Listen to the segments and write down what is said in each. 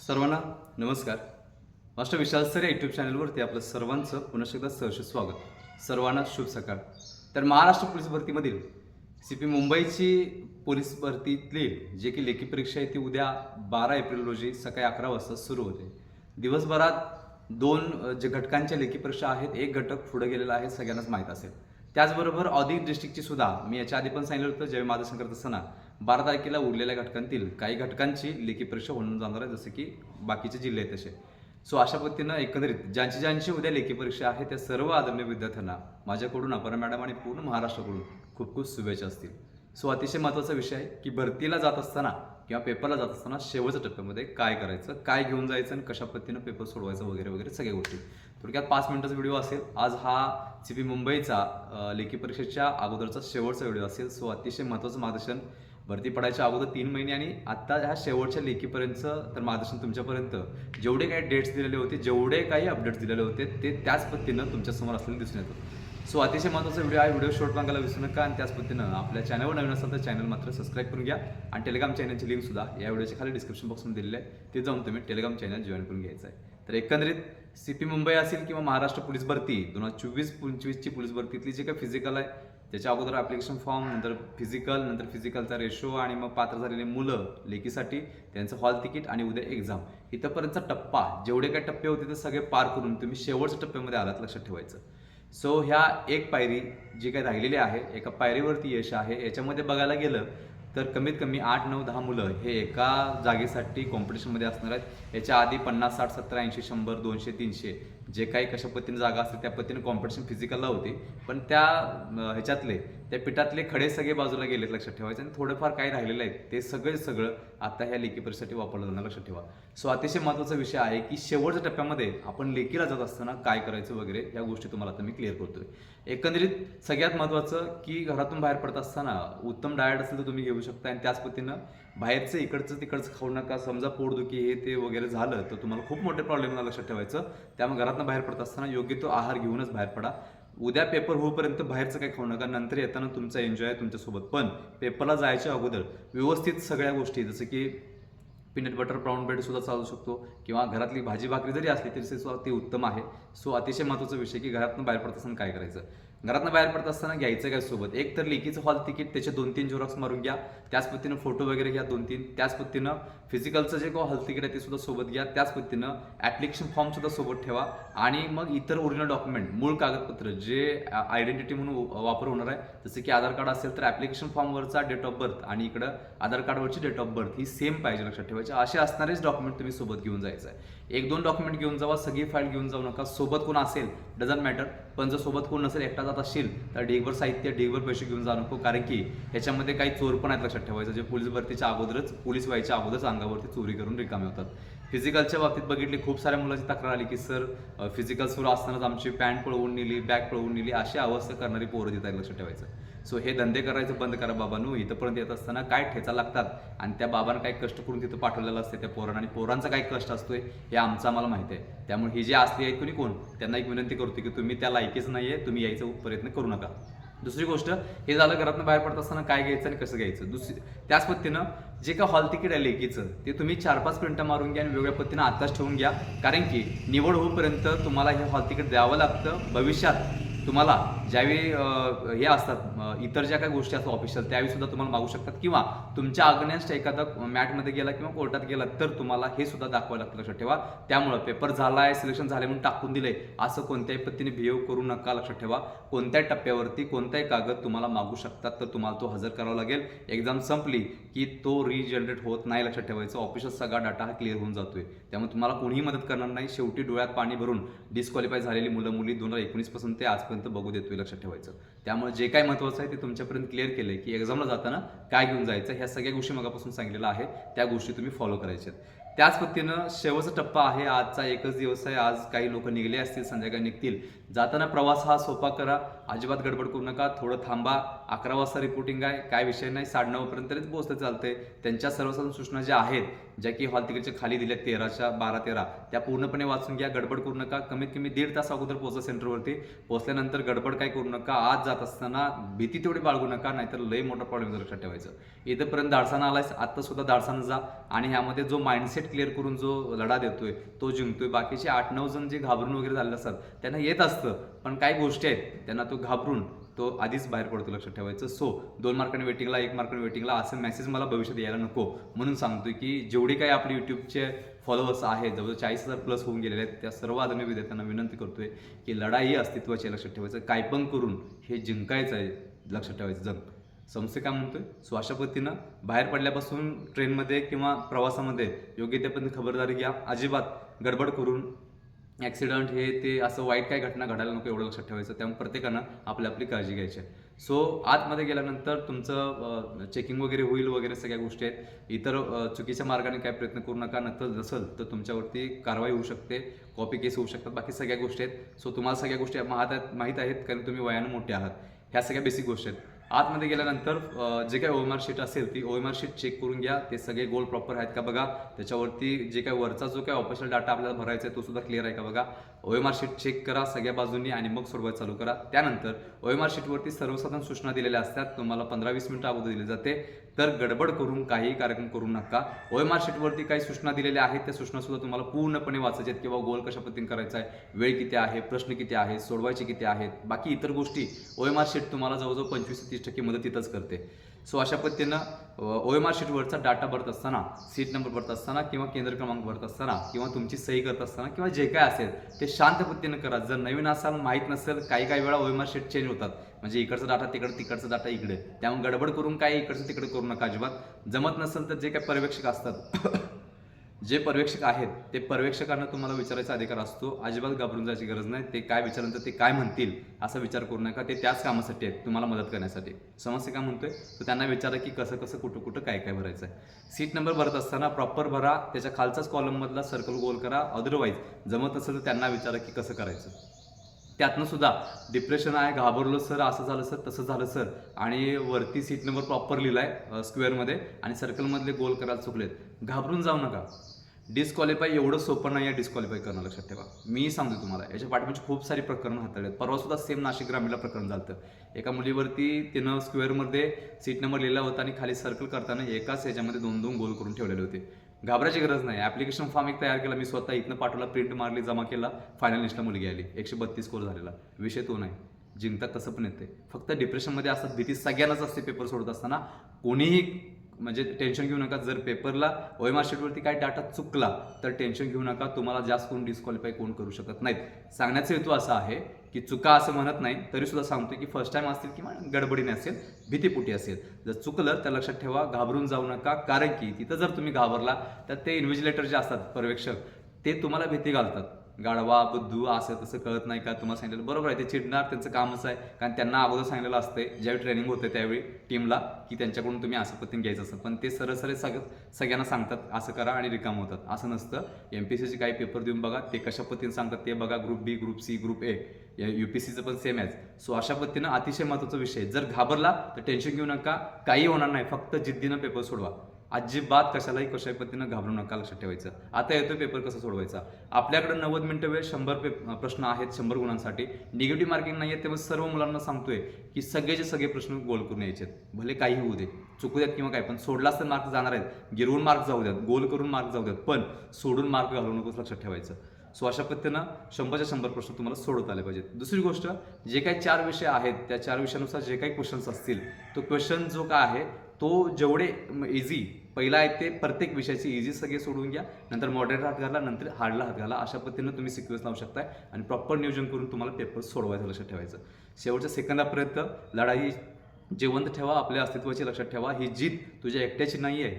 सर्वांना नमस्कार. मास्टर विशाल सर या यूट्यूब चॅनलवरती आपलं सर्वांचं पुन्हा एकदा सहर्ष स्वागत. सर्वांना शुभ सकाळ. तर महाराष्ट्र पोलीस भरतीमधील CP मुंबईची पोलीस भरतीतली जे की लेखी परीक्षा आहे ती उद्या 12 एप्रिल रोजी सकाळी 11 वाजता सुरू होते. दिवसभरात दोन जे घटकांच्या लेखी परीक्षा आहेत, एक घटक पुढे गेलेला आहे, सगळ्यांनाच माहीत असेल. त्याचबरोबर औद्योगिक डिस्ट्रिक्टची सुद्धा मी याच्या आधी पण सांगितलं होतं, ज्यावेळी मार्गदर्शन करत असताना 12 तारखेला उरलेल्या घटकांतील काही घटकांची लेखी परीक्षा होऊन जाणार आहे, जसं की बाकीचे जिल्हे आहेत तसे. सो अशा पद्धतीनं एकंदरीत ज्यांची उद्या लेखी परीक्षा आहे त्या सर्व आदरणीय विद्यार्थ्यांना माझ्याकडून, अपर्णा मॅडम आणि पूर्ण महाराष्ट्राकडून खूप खूप शुभेच्छा असतील. सो अतिशय महत्त्वाचा विषय आहे की भरतीला जात असताना किंवा पेपरला जात असताना शेवटच्या टप्प्यामध्ये काय करायचं, काय घेऊन जायचं आणि कशा पद्धतीनं पेपर सोडवायचं वगैरे वगैरे सगळ्या गोष्टी. थोडक्यात 5 मिनिटाचा व्हिडिओ असेल. आज हा CP मुंबईचा लेखी परीक्षेच्या अगोदरचा शेवटचा व्हिडिओ असेल. सो अतिशय महत्त्वाचं मार्गदर्शन भरती पडायच्या अगोदर 3 महिने आणि आत्ता ह्या शेवटच्या लेखीपर्यंतचं तर मार्गदर्शन तुमच्यापर्यंत जेवढे काही डेट्स दिलेले होते, जेवढे काही अपडेट्स दिलेले होते ते त्याच पद्धतीनं तुमच्यासमोर असलेलं दिसून येतं. सो अतिशय महत्त्वाचा व्हिडिओ आहे. व्हिडिओ शॉर्ट बघायला विसरू नका आणि त्याच पद्धतीनं आपल्या चॅनलवर नवीन असाल तर चॅनल मात्र सबस्क्राईब करून घ्या आणि टेलिग्राम चॅनलची लिंक सुद्धा या व्हिडिओच्या खाली डिस्क्रिप्शन बॉक्समध्ये दिलेली आहे. ते जाऊन तुम्ही टेलिग्राम चॅनल जॉईन करून घ्यायचं आहे. तर एकंदरीत CP मुंबई असेल किंवा महाराष्ट्र पोलीस भरती 2024-25ची पोलीस भरतीतली जे काही फिजिकल आहे त्याच्या अगोदर ॲप्लिकेशन फॉर्म, नंतर फिजिकलचा रेशो आणि मग पात्र झालेली मुलं लेखीसाठी त्यांचं हॉल तिकीट आणि उद्या एक्झाम, इथंपर्यंतचा टप्पा जेवढे काही टप्पे होते ते सगळे पार करून तुम्ही शेवटच्या टप्प्यामध्ये आलात, लक्षात ठेवायचं. सो ह्या एक पायरी जी काही राहिलेली आहे, एका पायरीवरती यश आहे. याच्यामध्ये बघायला गेलं तर कमीत कमी 8, 9, 10 मुलं हे एका जागेसाठी कॉम्पिटिशनमध्ये असणार आहेत. याच्या आधी 50, 60, 70, 80, 100, 200, 300 जे काही कशा पद्धतीने जागा असते त्या पद्धतीने कॉम्पिटिशन फिजिकलला होती. पण त्या पिठातले खडे सगळे बाजूला गेलेत, लक्षात ठेवायचं. आणि थोडंफार काही राहिलेलं आहे ते सगळं आता ह्या लेखी परीक्षेसाठी वापरलं जाणार, लक्षात ठेवा. सो अतिशय महत्त्वाचा विषय आहे की शेवटच्या टप्प्यामध्ये आपण लेखीला जात असताना काय करायचं वगैरे ह्या गोष्टी तुम्हाला आता मी क्लिअर करतोय. एकंदरीत सगळ्यात महत्त्वाचं की घरातून बाहेर पडत असताना उत्तम डाएट असेल तर तुम्ही घेऊ शकता आणि त्याच पद्धतीनं बाहेरचं इकडचं तिकडचं खाऊ नका. समजा पोटदुखी हे ते वगैरे झालं तर तुम्हाला खूप मोठे प्रॉब्लेम लक्षात ठेवायचं. त्यामुळे घरातून बाहेर पडत असताना योग्य तो आहार घेऊनच बाहेर पडा. उद्या पेपर होईपर्यंत बाहेरचं काही खाऊ नका. नंतर येताना तुमचा एन्जॉय तुमच्यासोबत, पण पेपरला जायच्या अगोदर व्यवस्थित सगळ्या गोष्टी जसं की पीनट बटर ब्राऊन ब्रेड सुद्धा चालू शकतो किंवा घरातली भाजी भाकरी जरी असली तरी सुद्धा ती उत्तम आहे. सो अतिशय महत्त्वाचा विषय की घरातून बाहेर पडत असताना काय करायचं. घरातून बाहेर पडत असताना घ्यायचं काय सोबत, एक तर लेखीचं हॉल तिकीट त्याचे 2-3 झेरॉक्स मारून घ्या. त्याच पद्धतीनं फोटो वगैरे घ्या 2-3. त्याच पद्धतीनं फिजिकलचं जे हॉल तिकीट आहे ते सुद्धा सोबत घ्या. त्याच पद्धतीनं ॲप्लिकेशन फॉर्म सुद्धा सोबत ठेवा आणि मग इतर ओरिजिनल डॉक्युमेंट, मूळ कागदपत्र जे आयडेंटिटी म्हणून वापर होणार आहे, जसं की आधार कार्ड असेल तर ॲप्लिकेशन फॉर्मवरचा डेट ऑफ बर्थ आणि इकडं आधार कार्डवरची डेट ऑफ बर्थ ही सेम पाहिजे, लक्षात ठेवायचे. असे असणारेच डॉक्युमेंट तुम्ही सोबत घेऊन जायचं आहे. 1-2 डॉक्युमेंट घेऊन जावा, सगळी फाईल घेऊन जाऊ नका. सोबत कोण असेल डझंट मॅटर, पण जर सोबत कोण नसेल, एकटा जात असेल तर ढीगभर साहित्य, ढीगभर पैसे घेऊन जाऊ नको. कारण की ह्याच्यामध्ये काही चोर पण आहेत, लक्षात ठेवायचं, जे पोलीस भरतीच्या अगोदरच, पोलीस व्हायच्या अगोदरच अंगावरती चोरी करून रिकामे होतात. फिजिकलच्या बाबतीत बघितली खूप साऱ्या मुलांची तक्रार आली की सर फिजिकल सुरू असतानाच आमची पॅन्ट पळवून नेली, बॅग पळवून नेली, अशी अवस्था करणारी पोरं देत आहेत, लक्षात ठेवायचं. सो हे धंदे करायचं बंद करा बाबांनो. इथंपर्यंत येत असताना काय ठेचा लागतात आणि त्या बाबांना काय कष्ट करून तिथं पाठवलेलं असते त्या पोरांना आणि पोरांचा काय कष्ट असतोय हे आमचं आम्हाला माहिती आहे. त्यामुळे ही जे असली आहेत कोणी कोण त्यांना एक विनंती करतो की तुम्ही त्या लायकीच नाही आहे, तुम्ही यायचा प्रयत्न करू नका. दुसरी गोष्ट, हे झालं घरातून बाहेर पडत असताना काय घ्यायचं आणि कसं घ्यायचं. त्याच पद्धतीनं जे काय हॉल तिकीट आहे लेखीचं ते तुम्ही 4-5 प्रिंटा मारून घ्या आणि वेगळ्या पद्धतीनं आत्ताच ठेवून घ्या. कारण की निवड होईपर्यंत तुम्हाला हे हॉल तिकीट द्यावं लागतं. भविष्यात तुम्हाला ज्यावेळी हे असतात इतर ज्या काही गोष्टी असतात ऑफिशियल, त्यावेळी सुद्धा तुम्हाला मागू शकतात किंवा तुमच्या अगेन्स्ट एखादा मॅटमध्ये गेला किंवा कोर्टात गेला तर तुम्हाला हे सुद्धा दाखवावं लागतं, लक्षात ठेवा. त्यामुळं पेपर झालाय, सिलेक्शन झाले म्हणून टाकून दिले असं कोणत्याही पद्धतीने बिहेव करू नका, लक्षात ठेवा. कोणत्याही टप्प्यावरती कोणताही कागद तुम्हाला मागू शकतात तर तुम्हाला तो हजर करावा लागेल. एक्झाम संपली की तो रिजनरेट होत नाही, लक्षात ठेवायचं. ऑफिशियल सगळा डाटा हा क्लिअर होऊन जातोय. त्यामुळे तुम्हाला कोणीही मदत करणार नाही. शेवटी डोळ्यात पाणी भरून डिस्क्वालिफाय झालेली मुलं मुली 2019 पासून ते आजपर्यंत बघू देतोय, लक्षात ठेवायचं. त्यामुळे जे काय महत्त्वाचं आहे ते तुमच्यापर्यंत क्लिअर केलंय की एक्झामला जाताना काय घेऊन जायचं, ह्या सगळ्या गोष्टी मगापासून सांगितलेल्या आहे, त्या गोष्टी तुम्ही फॉलो करायच्यात. त्याच पद्धतीनं शेवटचा टप्पा आहे. आजचा एकच दिवस आहे. आज काही लोक निघले असतील, संध्याकाळी निघतील. जाताना प्रवास हा सोपा करा, अजिबात गडबड करू नका, थोडं थांबा. 11 वाजता रिपोर्टिंग आहे, काय विषय नाही, 9:30 पर्यंतच पोहोचतं चालतंय. त्यांच्या सर्वसाधारण सूचना ज्या आहेत, ज्या की हॉल तिकीटच्या खाली दिल्या 12:13 त्या पूर्णपणे वाचून घ्या. गडबड करू नका. कमीत कमी 1.5 तास अगोदर पोहोचा सेंटरवरती. पोहोचल्यानंतर गडबड काय करू नका. आज जात असताना भीती तेवढी बाळगू नका, नाहीतर लय मोठा प्रॉब्लेम लक्षात ठेवायचं. इथंपर्यंत धाडसानं आलायस, आत्ता सुद्धा धाडसानं जा आणि ह्यामध्ये जो माइंडसेट क्लिअर करून जो लढा देतोय तो जिंकतोय. बाकीचे 8-9 जण जे घाबरून वगैरे झालेले असतात त्यांना येत असतं, पण काही गोष्टी आहेत त्यांना तो घाबरून तो आधीच बाहेर पडतो, लक्षात ठेवायचं. सो 2 मार्कांनी वेटिंगला, 1 मार्कांनी वेटिंगला असं मेसेज मला भविष्यात यायला नको म्हणून सांगतोय की जेवढे काही आपले यूट्यूबचे फॉलोअर्स आहेत, जवळजवळ 40,000 प्लस होऊन गेलेले आहेत, त्या सर्व आदरणीय विद्यार्थ्यांना विनंती करतोय की लढाई अस्तित्वाची, लक्षात ठेवायचं. काय पण करून हे जिंकायचं आहे, लक्षात ठेवायचं जग. समस्या काय म्हणतोय? सो अशा पद्धतीनं बाहेर पडल्यापासून ट्रेनमध्ये किंवा प्रवासामध्ये योग्य त्या पद्धतीने खबरदारी घ्या. अजिबात गडबड करून ॲक्सिडंट हे ते असं वाईट काही घटना घडायला नको, एवढं लक्षात ठेवायचं. त्यामुळे प्रत्येकानं आपली आपली काळजी घ्यायची आहे. सो आतमध्ये गेल्यानंतर तुमचं चेकिंग वगैरे होईल वगैरे सगळ्या गोष्टी आहेत. इतर चुकीच्या मार्गाने काय प्रयत्न करू नका, नसेल तर तुमच्यावरती कारवाई होऊ शकते, कॉपी केस होऊ शकतात, बाकी सगळ्या गोष्टी आहेत. सो तुम्हाला सगळ्या गोष्टी माहीत आहेत कारण तुम्ही वयानं मोठे आहात. ह्या सगळ्या बेसिक गोष्टी आहेत. आतमध्ये गेल्यानंतर जे काही ओएमआर शीट असेल ती ओएमआर शीट चेक करून घ्या. ते सगळे गोल प्रॉपर आहेत का बघा. त्याच्यावरती जे काही वरचा जो काही ऑपरेशनल डाटा आपल्याला भरायचा आहे तो सुद्धा क्लिअर आहे का बघा. ओएमआर शीट चेक करा सगळ्या बाजूंनी आणि मग सोडवायला चालू करा. त्यानंतर ओएमआर शीटवरती सर्वसाधारण सूचना दिलेल्या असतात, तुम्हाला 15-20 मिनिटं अगोदर दिली जाते. तर गडबड करून काही कार्यक्रम करू नका. ओएमआर शीटवरती काही सूचना दिलेल्या आहेत, त्या सूचना सुद्धा तुम्हाला पूर्णपणे वाचायच्या आहेत किंवा गोल कशा पद्धतीने करायचा आहे, वेळ किती आहे, प्रश्न किती आहेत, सोडवायचे किती आहेत, बाकी इतर गोष्टी ओएमआर शीट तुम्हाला जवळजवळ 25 ते 30% मदत तिथंच करते. सो अशा पद्धतीनं ओएमआर शीटवरचा डाटा भरत असताना, सीट नंबर भरत असताना किंवा केंद्र क्रमांक भरत असताना किंवा तुमची सही करत असताना किंवा जे काय असेल ते शांत पद्धतीनं करा. जर नवीन असाल, माहीत नसेल, काही वेळा ओएमआर शीट चेंज होतात, म्हणजे इकडचा डाटा तिकडे, तिकडचा डाटा इकडे. त्यामुळे गडबड करून काय इकडचं तिकडे करू नका अजिबात. जमत नसेल तर जे काही पर्यवेक्षक असतात जे पर्यवेक्षक आहेत ते पर्यवेक्षकांना तुम्हाला विचारायचा अधिकार असतो. अजिबात घाबरून जायची गरज नाही. ते काय विचारल्यानंतर ते काय म्हणतील असा विचार करू नका. ते त्याच कामासाठी आहेत, तुम्हाला मदत करण्यासाठी. समस्या काय म्हणतोय तर त्यांना विचारा की कसं कसं कुठं कुठं काय काय भरायचं आहे. सीट नंबर भरत असताना प्रॉपर भरा, त्याच्या खालचाच कॉलममधला सर्कल गोल करा. अदरवाईज जमत असेल तर त्यांना विचारा की कसं करायचं. त्यातनं सुद्धा डिप्रेशन आहे, घाबरलो सर, असं झालं सर, तसं झालं सर, आणि वरती सीट नंबर प्रॉपर लिहिलाय स्क्वेअरमध्ये आणि सर्कलमधले गोल करायला चुकलेत, घाबरून जाऊ नका. डिस्क्वालिफाय एवढं सोपं नाही आहे डिस्क्वालिफाय करणं, लक्षात ठेवा. मी सांगतो तुम्हाला, याच्या पाठीमागची खूप सारी प्रकरणं हाताळली आहेत. परवा सुद्धा सेम नाशिक ग्रामीणला प्रकरण झालं. एका मुलीवरती तिनं स्क्वेअरमध्ये सीट नंबर लिहिला होता आणि खाली सर्कल करताना एकाच ह्याच्यामध्ये 2-2 गोल करून ठेवलेले होते. घाबरायची गरज नाही. ॲप्लिकेशन फॉर्म एक तयार केला मी स्वतः, इथनं पाठवला, प्रिंट मारली, जमा केला, फायनल लिस्टला मुलगी आली, 132 स्कोर झालेला. विषय तो नाही, जिंकता कसं पण येते. फक्त डिप्रेशनमध्ये असतात, भीती सगळ्यांनाच असते पेपर सोडत असताना. कोणीही म्हणजे टेन्शन घेऊ नका. जर पेपरला ओएमआर शीटवरती काही डाटा चुकला तर टेन्शन घेऊ नका. तुम्हाला जास्त करून डिस्क्वालिफाय कोण करू शकत नाहीत. सांगण्याचा हेतू असा आहे की चुका असं म्हणत नाही, तरी सुद्धा सांगतोय की फर्स्ट टाइम असतील किंवा गडबडीने असेल, भीतीपोटी असेल. जर चुकलं तर लक्षात ठेवा, घाबरून जाऊ नका. कारण की तिथं जर तुम्ही घाबरला तर ते इन्व्हिजिलेटर जे असतात, पर्यवेक्षक, ते तुम्हाला भीती घालतात. गाढवा, बुद्धू, असं तसं कळत नाही का, तुम्हाला सांगितलं बरोबर आहे, ते चिडणार, त्यांचं कामच आहे. कारण त्यांना अगोदर सांगितलेलं असते ज्यावेळी ट्रेनिंग होते त्यावेळी टीमला की त्यांच्याकडून तुम्ही असं पद्धतीने घ्यायचं असतं. पण ते सरळ सगळ्यांना सांगतात असं करा आणि रिकाम होतात. असं नसतं. MPSCचे काही पेपर देऊन बघा, ते कशा पद्धतीने सांगतात ते बघा. Group B, group C, group A, UPSCचं पण सेम आहे. सो अशा पद्धतीनं अतिशय महत्त्वाचा विषय. जर घाबरला तर टेन्शन घेऊ नका, काही होणार नाही. फक्त जिद्दीनं पेपर सोडवा. अजिबात कशालाही कशा पद्धतीनं घाबरू नका, लक्षात ठेवायचं. आता येतो पेपर कसा सोडवायचा. आपल्याकडे 90 मिनिटं वेळ, 100 प्रश्न आहेत 100 गुणांसाठी. निगेटिव्ह मार्किंग नाही आहे, त्यामुळे सर्व मुलांना सांगतोय की सगळेचे सगळे प्रश्न गोल करून यायचे आहेत. भले काही होऊ दे, चुकू द्यात किंवा काय, पण सोडलाच तर मार्क जाणार आहेत. गिरवून मार्क जाऊ द्यात, गोल करून मार्क जाऊ द्यात, पण सोडून मार्क घालू नकोस, लक्षात ठेवायचं. सो अशा पद्धतीनं 100च्या 100 प्रश्न तुम्हाला सोडवता आले पाहिजेत. दुसरी गोष्ट, जे काही 4 विषय आहेत त्या 4 विषयानुसार जे काही क्वेश्चन्स असतील, तो क्वेश्चन जो काय आहे तो जेवढे इझी पहिला आहे ते प्रत्येक विषयाची इझी सगळे सोडून घ्या. नंतर मॉडरेट हात घाला, नंतर हार्डला हात घाला. अशा पद्धतीनं तुम्ही सिक्वेन्स लावू शकताय आणि प्रॉपर नियोजन करून तुम्हाला पेपर सोडवायचं, लक्षात ठेवायचं. शेवटच्या सेकंदापर्यंत लढाई जिवंत ठेवा, आपल्या अस्तित्वाची, लक्षात ठेवा. ही जीत तुझ्या एकट्याची नाही आहे.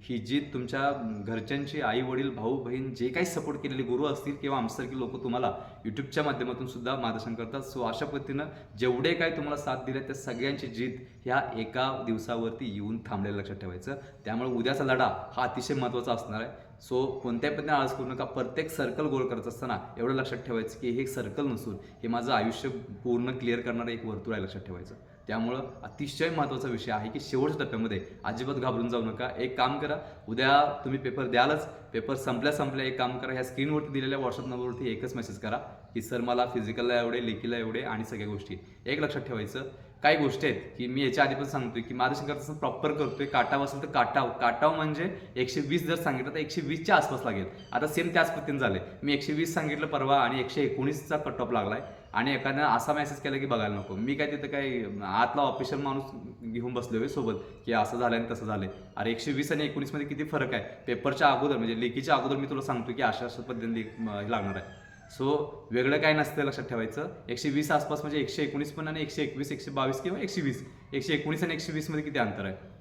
ही जीत तुमच्या घरच्यांची, आई वडील, भाऊ बहीण, जे काही सपोर्ट केलेले गुरु असतील किंवा आमच्यासारखी लोक तुम्हाला यूट्यूबच्या माध्यमातून सुद्धा मार्गदर्शन करतात. सो अशा पद्धतीनं जेवढे काही तुम्हाला साथ दिले त्या सगळ्यांची जीत ह्या एका दिवसावरती येऊन थांबलेलं, लक्षात ठेवायचं. त्यामुळे उद्याचा लढा हा अतिशय महत्त्वाचा असणार आहे. सो कोणत्याही पद्धतीने आळस करू नका. प्रत्येक सर्कल गोल करत असताना एवढं लक्षात ठेवायचं की हे सर्कल नसून हे माझं आयुष्य पूर्ण क्लिअर करणारं एक वर्तुळ आहे, लक्षात ठेवायचं. त्यामुळं अतिशय महत्त्वाचा विषय आहे की शेवटच्या टप्प्यामध्ये अजिबात घाबरून जाऊ नका. एक काम करा, उद्या तुम्ही पेपर द्यालच, पेपर संपल्या एक काम करा, ह्या स्क्रीनवरती दिलेल्या व्हॉट्सअप नंबरवरती एकच मेसेज करा की सर मला फिजिकलला एवढे, लेखीला एवढे आणि सगळ्या गोष्टी. एक लक्षात ठेवायचं, काही गोष्टी आहेत की मी याच्या आधी पण सांगतोय की मार्गदर्शन करत असताना प्रॉपर करतोय. काटाव असेल तर काटाव म्हणजे 120 जर सांगितलं तर 120च्या आसपास लागेल. आता सेम त्याच पद्धतीने झाले, मी 120 सांगितलं परवा आणि 119चा कट ऑफ लागलाय आणि एखाद्यानं असा मेसेज केला की बघायला नको. मी काय तिथं काही आतला ऑफिशियल माणूस घेऊन बसलोय सोबत की असं झालं आणि तसं झालंय. अरे 120 आणि 19 मध्ये किती फरक आहे. पेपरच्या अगोदर म्हणजे लेखीच्या अगोदर मी तुला सांगतो की अशा पद्धतीने हे लागणार आहे. सो वेगळं काय नसतं, लक्षात ठेवायचं. 120 आसपास म्हणजे 119 पण आणि 121, 122 किंवा 120. 119 आणि 120 मध्ये किती अंतर आहे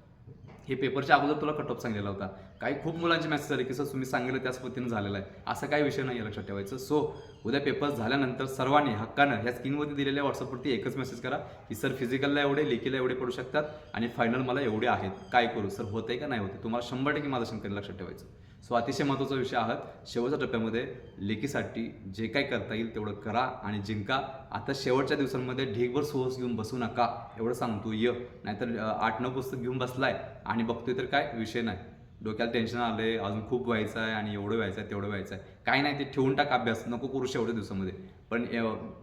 हे पेपरच्या अगोदर तुला कट ऑफ सांगितलेला होता. काही खूप मुलांचे मेसेज आले की सर तुम्ही सांगितलं त्याच पद्धतीनं झालेला आहे. असा काही विषय नाही, लक्षात ठेवायचं. सो उद्या पेपर झाल्यानंतर सर्वांनी हक्कानं ह्या स्क्रीनवरती दिलेल्या व्हॉट्सअपवरती एकच मेसेज करा की सर फिजिकलला एवढे, लेखीला एवढे पडू शकतात आणि फायनल मला एवढे आहेत, काय करू सर, होतंय का नाही होते. तुम्हाला 100% मार्गदर्शन करेल, लक्षात ठेवायचं. सो अतिशय महत्त्वाचा विषय आहात. शेवटच्या टप्प्यामध्ये लेखीसाठी जे काही करता येईल तेवढं करा आणि जिंका. आता शेवटच्या दिवसांमध्ये ढीगभर सोर्स घेऊन बसू नका, एवढं सांगतो. नाहीतर 8-9 पुस्तक घेऊन बसलाय आणि बघतोय तर काय विषय नाही, डोक्याला टेन्शन आलंय, अजून खूप व्हायचं आहे आणि एवढं व्हायचं आहे तेवढं व्हायचं आहे. काही नाही, ते ठेवून टाक, अभ्यास नको करू शेवटच्या दिवसामध्ये. पण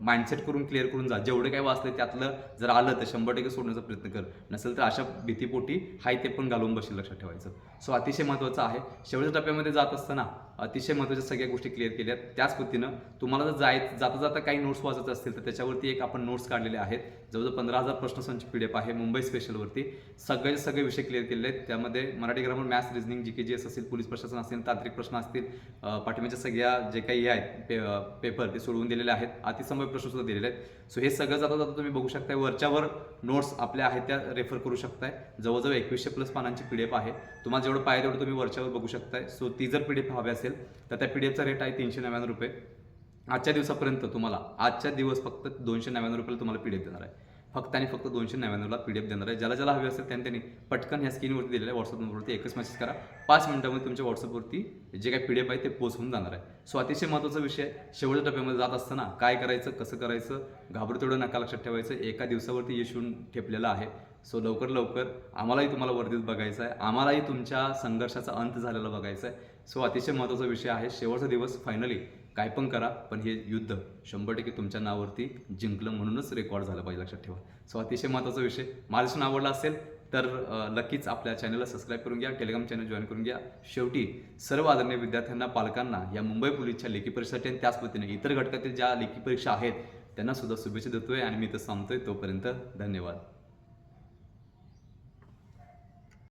माइंडसेट करून क्लिअर करून जा. जेवढे काही वाचले त्यातलं जर आलं तर 100% सोडण्याचा प्रयत्न कर. नसेल तर अशा भीतीपोटी हाय ते पण घालून बसेल, लक्षात ठेवायचं. सो अतिशय महत्त्वाचं आहे. शेवटच्या टप्प्यामध्ये जात असताना अतिशय महत्त्वाच्या सगळ्या गोष्टी क्लिअर केल्यात. त्याच पद्धतीनं तुम्हाला जर जाता जाता काही नोट्स वाचायचं असतील तर त्याच्यावरती एक आपण नोट्स काढलेले आहेत. जवळजवळ 15,000 प्रश्नसंच PDF आहे मुंबई स्पेशलवरती. सगळे विषय क्लिअर केलेले आहेत. त्यामध्ये Marathi grammar, maths, reasoning, GK असेल, पोलीस प्रशासन असेल, तांत्रिक प्रश्न असतील, पाठिंब्याच्या सगळ्या जे काही आहेत पेपर ते सोडवून दिलेले आहेत. अतिसंभव प्रश्न सुद्धा दिलेले आहेत. सो हे सगळं जाता तुम्ही बघू शकताय. वरच्यावर नोट्स आपल्या आहेत त्या रेफर करू शकताय. जवळजवळ 2100+ पानांची PDF आहे. तुम्हाला जेवढं पाहिजे तेवढं तुम्ही वरच्यावर बघू शकताय. सो ती जर PDF हवी असेल तर त्या PDFचा रेट आहे 399 रुपये. आजच्या दिवसापर्यंत तुम्हाला आजच्या दिवस फक्त 299 रुपयाला तुम्हाला PDF देणार आहे. फक्त आणि फक्त 299ला PDF देणार आहे. ज्याला हवी असेल त्यांनी पटकन ह्या स्क्रीनवरती दिलेल्या व्हॉट्सअप नंबरवरती एकच मेसेज करा. 5 मिनिटांमध्ये तुमच्या व्हॉट्सअपवरती जे काही PDF आहे ते पोस्ट होऊन जाणार आहे. सो अतिशय महत्त्वाचा विषय, शेवटच्या टप्प्यामध्ये जात असताना काय करायचं, कसं करायचं, घाबरू तेवढं नका, लक्षात ठेवायचं. एका दिवसावरती यश येऊन ठेपलेलं आहे. सो लवकर आम्हालाही तुम्हाला वर्दीत बघायचं आहे, आम्हालाही तुमच्या संघर्षाचा अंत झालेला बघायचा आहे. सो अतिशय महत्त्वाचा विषय आहे. शेवटचा दिवस, फायनली काय पण करा पण हे युद्ध 100% तुमच्या नावावरती जिंकलं म्हणूनच रेकॉर्ड झालं पाहिजे, लक्षात ठेवा. सो अतिशय महत्त्वाचा विषय. मार्गदर्शन आवडला असेल तर नक्कीच आपल्या चॅनलला सबस्क्राईब करून घ्या, टेलिग्राम चॅनल जॉईन करून घ्या. शेवटी सर्व आदरणीय विद्यार्थ्यांना, पालकांना या मुंबई पोलीसच्या लेखी परीक्षेसाठी आणि त्याच पद्धतीने इतर घटकातील ज्या लेखी परीक्षा आहेत त्यांना सुद्धा शुभेच्छा देतोय आणि मी तर सांगतोय. तोपर्यंत धन्यवाद.